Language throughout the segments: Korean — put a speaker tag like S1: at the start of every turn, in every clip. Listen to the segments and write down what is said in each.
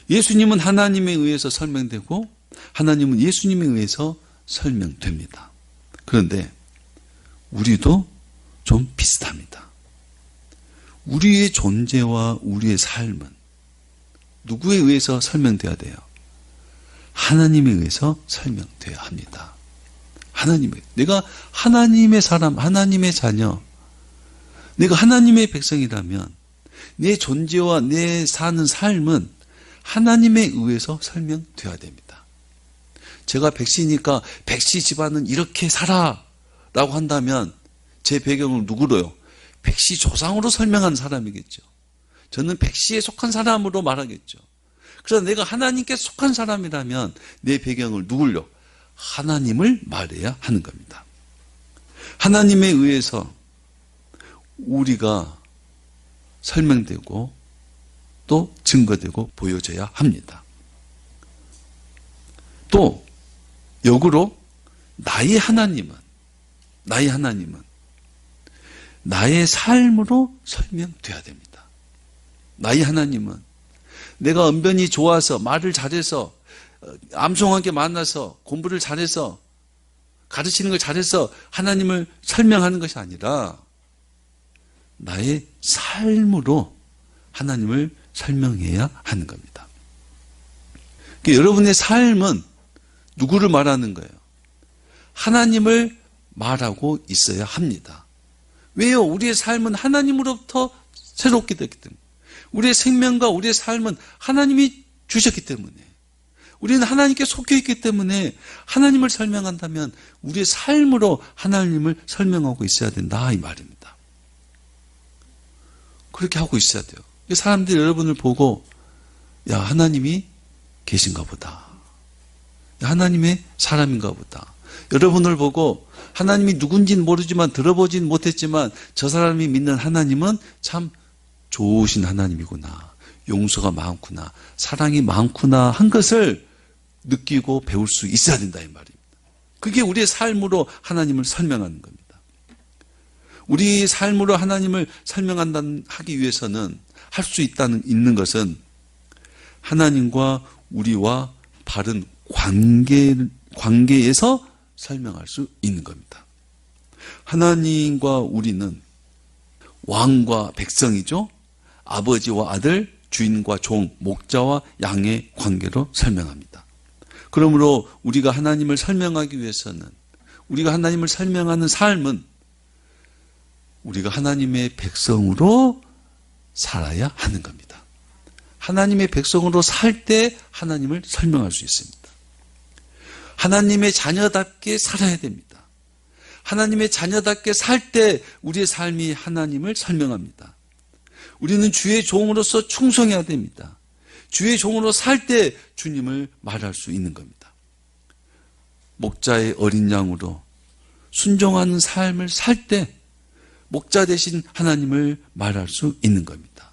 S1: 예수님은 하나님에 의해서 설명되고 하나님은 예수님에 의해서 설명됩니다. 그런데 우리도 좀 비슷합니다. 우리의 존재와 우리의 삶은 누구에 의해서 설명돼야 돼요? 하나님에 의해서 설명돼야 합니다. 내가 하나님의 사람, 하나님의 자녀, 내가 하나님의 백성이라면 내 존재와 내 사는 삶은 하나님에 의해서 설명돼야 됩니다. 제가 백시니까 백시 집안은 이렇게 살아 라고 한다면 제 배경을 누구로요? 백시 조상으로 설명한 사람이겠죠. 저는 백시에 속한 사람으로 말하겠죠. 그래서 내가 하나님께 속한 사람이라면 내 배경을 누굴요? 하나님을 말해야 하는 겁니다. 하나님에 의해서 우리가 설명되고 또 증거되고 보여져야 합니다. 또 역으로 나의 하나님은 나의 삶으로 설명돼야 됩니다. 나의 하나님은 내가 언변이 좋아서 말을 잘해서 암송하게 만나서 공부를 잘해서 가르치는 걸 잘해서 하나님을 설명하는 것이 아니라 나의 삶으로 하나님을 설명해야 하는 겁니다. 그러니까 여러분의 삶은 누구를 말하는 거예요? 하나님을 말하고 있어야 합니다. 왜요? 우리의 삶은 하나님으로부터 새롭게 됐기 때문에, 우리의 생명과 우리의 삶은 하나님이 주셨기 때문에, 우리는 하나님께 속해 있기 때문에 하나님을 설명한다면 우리의 삶으로 하나님을 설명하고 있어야 된다 이 말입니다. 그렇게 하고 있어야 돼요. 사람들이 여러분을 보고 야, 하나님이 계신가 보다, 야, 하나님의 사람인가 보다, 여러분을 보고 하나님이 누군지는 모르지만 들어보진 못했지만 저 사람이 믿는 하나님은 참 좋으신 하나님이구나, 용서가 많구나, 사랑이 많구나 한 것을 느끼고 배울 수 있어야 된다 이 말입니다. 그게 우리의 삶으로 하나님을 설명하는 겁니다. 우리 삶으로 하나님을 설명하기 위해서는 할 수 있는 것은 하나님과 우리와 바른 관계에서 설명할 수 있는 겁니다. 하나님과 우리는 왕과 백성이죠. 아버지와 아들, 주인과 종, 목자와 양의 관계로 설명합니다. 그러므로 우리가 하나님을 설명하기 위해서는, 우리가 하나님을 설명하는 삶은 우리가 하나님의 백성으로 살아야 하는 겁니다. 하나님의 백성으로 살 때 하나님을 설명할 수 있습니다. 하나님의 자녀답게 살아야 됩니다. 하나님의 자녀답게 살 때 우리의 삶이 하나님을 설명합니다. 우리는 주의 종으로서 충성해야 됩니다. 주의 종으로 살 때 주님을 말할 수 있는 겁니다. 목자의 어린 양으로 순종하는 삶을 살 때 목자 대신 하나님을 말할 수 있는 겁니다.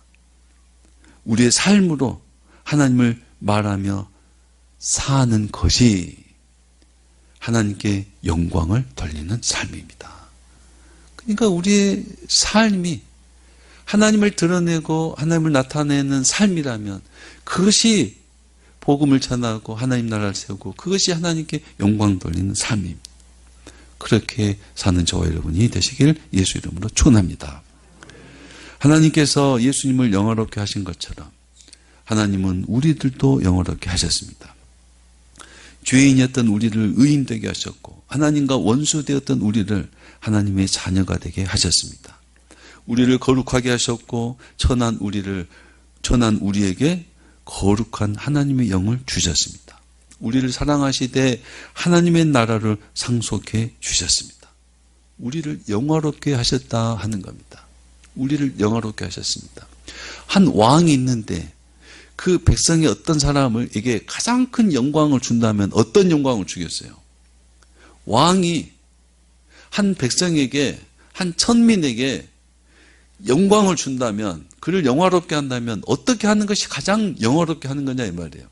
S1: 우리의 삶으로 하나님을 말하며 사는 것이 하나님께 영광을 돌리는 삶입니다. 그러니까 우리의 삶이 하나님을 드러내고 하나님을 나타내는 삶이라면 그것이 복음을 전하고 하나님 나라를 세우고 그것이 하나님께 영광 돌리는 삶입니다. 그렇게 사는 저와 여러분이 되시길 예수 이름으로 축원합니다. 하나님께서 예수님을 영화롭게 하신 것처럼 하나님은 우리들도 영화롭게 하셨습니다. 죄인이었던 우리를 의인되게 하셨고 하나님과 원수되었던 우리를 하나님의 자녀가 되게 하셨습니다. 우리를 거룩하게 하셨고 천한 우리에게 거룩한 하나님의 영을 주셨습니다. 우리를 사랑하시되 하나님의 나라를 상속해 주셨습니다. 우리를 영화롭게 하셨다 하는 겁니다. 우리를 영화롭게 하셨습니다. 한 왕이 있는데 그 백성의 어떤 사람에게 가장 큰 영광을 준다면 어떤 영광을 주겠어요? 왕이 한 백성에게, 한 천민에게 영광을 준다면, 그를 영화롭게 한다면 어떻게 하는 것이 가장 영화롭게 하는 거냐 이 말이에요.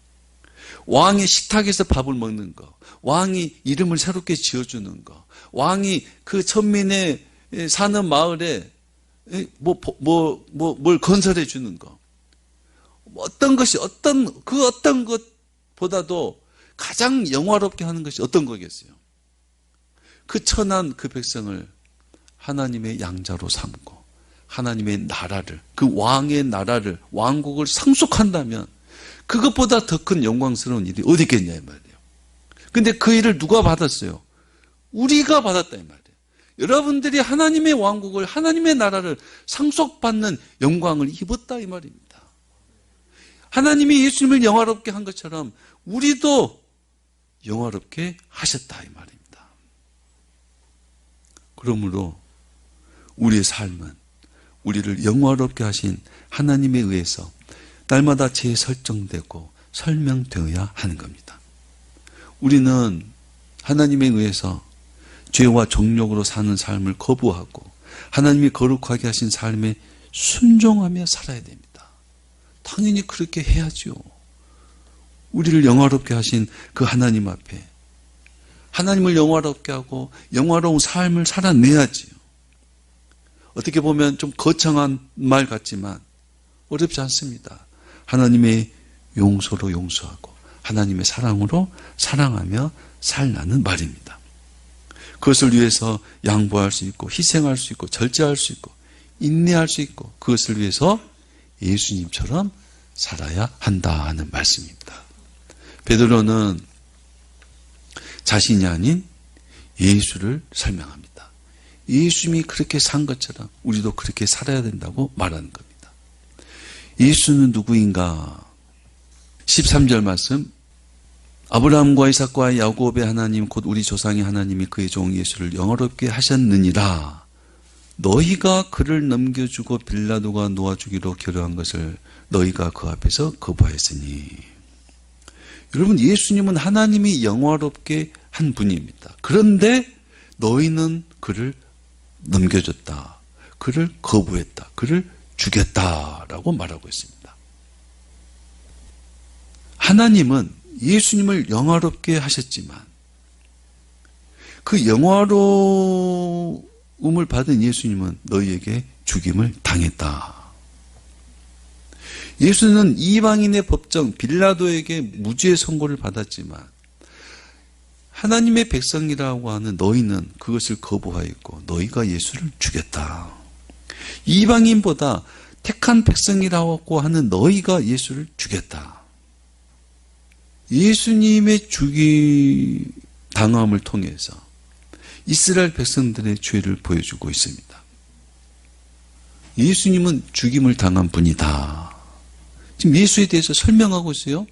S1: 왕이 식탁에서 밥을 먹는 거, 왕이 이름을 새롭게 지어주는 거, 왕이 그 천민의 사는 마을에 뭘 건설해 주는 거, 어떤 것이 그 어떤 것보다도 가장 영화롭게 하는 것이 어떤 거겠어요? 그 천한 그 백성을 하나님의 양자로 삼고 하나님의 나라를, 그 왕의 나라를, 왕국을 상속한다면 그것보다 더 큰 영광스러운 일이 어디 있겠냐 이 말이에요. 근데 그 일을 누가 받았어요? 우리가 받았다 이 말이에요. 여러분들이 하나님의 왕국을, 하나님의 나라를 상속받는 영광을 입었다 이 말입니다. 하나님이 예수님을 영화롭게 한 것처럼 우리도 영화롭게 하셨다 이 말입니다. 그러므로 우리의 삶은 우리를 영화롭게 하신 하나님에 의해서 날마다 재설정되고 설명되어야 하는 겁니다. 우리는 하나님에 의해서 죄와 정욕으로 사는 삶을 거부하고 하나님이 거룩하게 하신 삶에 순종하며 살아야 됩니다. 당연히 그렇게 해야죠. 우리를 영화롭게 하신 그 하나님 앞에 하나님을 영화롭게 하고 영화로운 삶을 살아내야지요. 어떻게 보면 좀 거창한 말 같지만 어렵지 않습니다. 하나님의 용서로 용서하고 하나님의 사랑으로 사랑하며 살라는 말입니다. 그것을 위해서 양보할 수 있고 희생할 수 있고 절제할 수 있고 인내할 수 있고 그것을 위해서 예수님처럼 살아야 한다 하는 말씀입니다. 베드로는 자신이 아닌 예수를 설명합니다. 예수님이 그렇게 산 것처럼 우리도 그렇게 살아야 된다고 말하는 겁니다. 예수는 누구인가? 13절 말씀, 아브라함과 이삭과 야곱의 하나님 곧 우리 조상의 하나님이 그의 종 예수를 영화롭게 하셨느니라. 너희가 그를 넘겨주고 빌라도가 놓아주기로 결의한 것을 너희가 그 앞에서 거부하였으니. 여러분, 예수님은 하나님이 영화롭게 한 분입니다. 그런데 너희는 그를 넘겨줬다. 그를 거부했다. 그를 죽였다라고 말하고 있습니다. 하나님은 예수님을 영화롭게 하셨지만 그 영화로움을 받은 예수님은 너희에게 죽임을 당했다. 예수는 이방인의 법정 빌라도에게 무죄 선고를 받았지만 하나님의 백성이라고 하는 너희는 그것을 거부하였고 너희가 예수를 죽였다. 이방인보다 택한 백성이라고 하는 너희가 예수를 죽였다. 예수님의 당함을 통해서 이스라엘 백성들의 죄를 보여주고 있습니다. 예수님은 죽임을 당한 분이다. 지금 예수에 대해서 설명하고 있어요.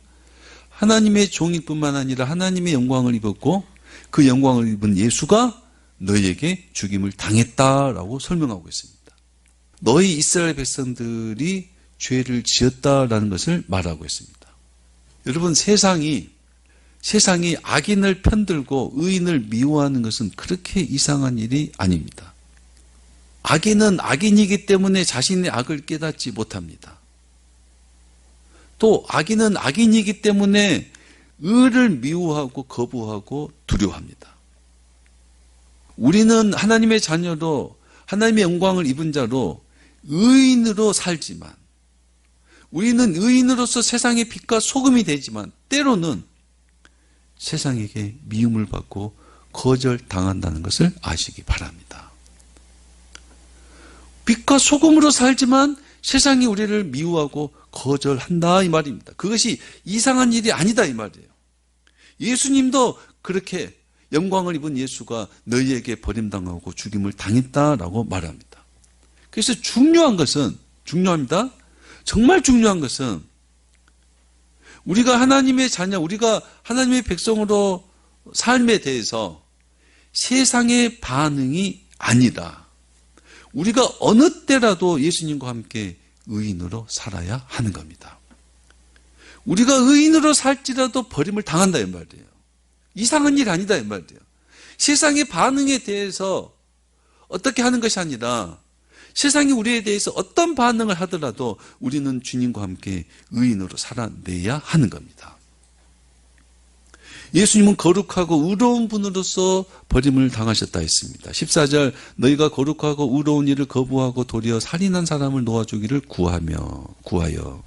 S1: 하나님의 종일 뿐만 아니라 하나님의 영광을 입었고 그 영광을 입은 예수가 너희에게 죽임을 당했다라고 설명하고 있습니다. 너희 이스라엘 백성들이 죄를 지었다라는 것을 말하고 있습니다. 여러분, 세상이 악인을 편들고 의인을 미워하는 것은 그렇게 이상한 일이 아닙니다. 악인은 악인이기 때문에 자신의 악을 깨닫지 못합니다. 또 악인은 악인이기 때문에 의를 미워하고 거부하고 두려워합니다. 우리는 하나님의 자녀로 하나님의 영광을 입은 자로 의인으로 살지만 우리는 의인으로서 세상의 빛과 소금이 되지만 때로는 세상에게 미움을 받고 거절당한다는 것을 아시기 바랍니다. 빛과 소금으로 살지만 세상이 우리를 미워하고 거절한다 이 말입니다. 그것이 이상한 일이 아니다 이 말이에요. 예수님도 그렇게 영광을 입은 예수가 너희에게 버림당하고 죽임을 당했다라고 말합니다. 그래서 중요합니다. 정말 중요한 것은 우리가 하나님의 자녀, 우리가 하나님의 백성으로 삶에 대해서 세상의 반응이 아니라 우리가 어느 때라도 예수님과 함께 의인으로 살아야 하는 겁니다. 우리가 의인으로 살지라도 버림을 당한다 이 말이에요. 이상한 일 아니다 이 말이에요. 세상의 반응에 대해서 어떻게 하는 것이 아니라 세상이 우리에 대해서 어떤 반응을 하더라도 우리는 주님과 함께 의인으로 살아내야 하는 겁니다. 예수님은 거룩하고 의로운 분으로서 버림을 당하셨다 했습니다. 14절 너희가 거룩하고 의로운 일을 거부하고 도리어 살인한 사람을 놓아주기를 구하여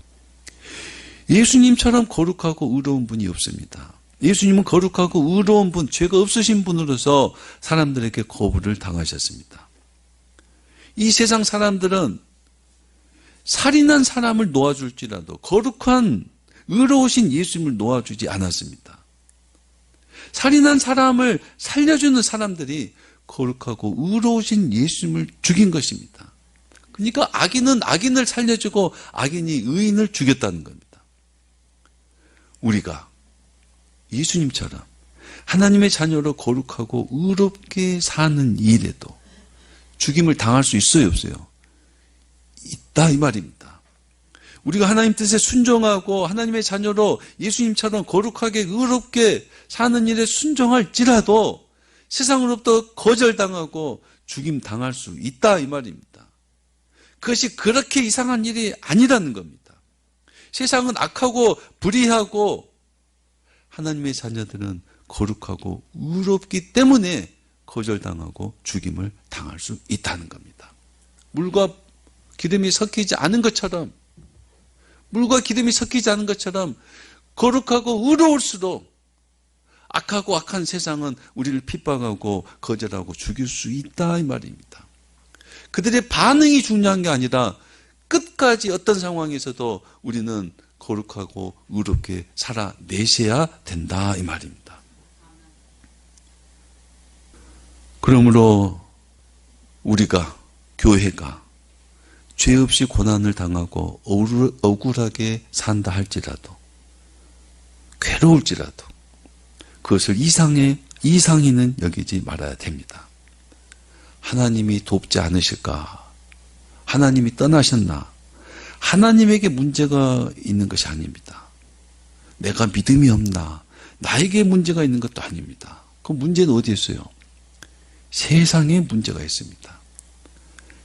S1: 예수님처럼 거룩하고 의로운 분이 없습니다. 예수님은 거룩하고 의로운 분, 죄가 없으신 분으로서 사람들에게 거부를 당하셨습니다. 이 세상 사람들은 살인한 사람을 놓아줄지라도 거룩한 의로우신 예수님을 놓아주지 않았습니다. 살인한 사람을 살려주는 사람들이 거룩하고 의로우신 예수님을 죽인 것입니다. 그러니까 악인은 악인을 살려주고 악인이 의인을 죽였다는 겁니다. 우리가 예수님처럼 하나님의 자녀로 거룩하고 의롭게 사는 일에도 죽임을 당할 수 있어요, 없어요? 있다 이 말입니다. 우리가 하나님 뜻에 순종하고 하나님의 자녀로 예수님처럼 거룩하게 의롭게 사는 일에 순종할지라도 세상으로부터 거절당하고 죽임 당할 수 있다 이 말입니다. 그것이 그렇게 이상한 일이 아니라는 겁니다. 세상은 악하고 불의하고 하나님의 자녀들은 거룩하고 의롭기 때문에 거절당하고 죽임을 당할 수 있다는 겁니다. 물과 기름이 섞이지 않은 것처럼 거룩하고 의로울수록 악하고 악한 세상은 우리를 핍박하고 거절하고 죽일 수 있다 이 말입니다. 그들의 반응이 중요한 게 아니라 끝까지 어떤 상황에서도 우리는 거룩하고 의롭게 살아내셔야 된다 이 말입니다. 그러므로 우리가 교회가 죄 없이 고난을 당하고 억울하게 산다 할지라도 괴로울지라도 그것을 이상히는 여기지 말아야 됩니다. 하나님이 돕지 않으실까? 하나님이 떠나셨나? 하나님에게 문제가 있는 것이 아닙니다. 내가 믿음이 없나? 나에게 문제가 있는 것도 아닙니다. 그 문제는 어디에 있어요? 세상에 문제가 있습니다.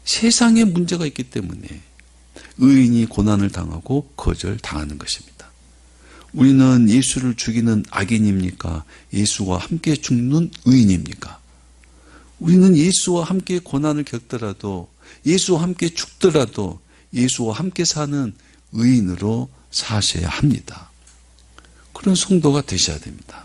S1: 세상에 문제가 있기 때문에 의인이 고난을 당하고 거절당하는 것입니다. 우리는 예수를 죽이는 악인입니까? 예수와 함께 죽는 의인입니까? 우리는 예수와 함께 고난을 겪더라도 예수와 함께 죽더라도 예수와 함께 사는 의인으로 사셔야 합니다. 그런 성도가 되셔야 됩니다.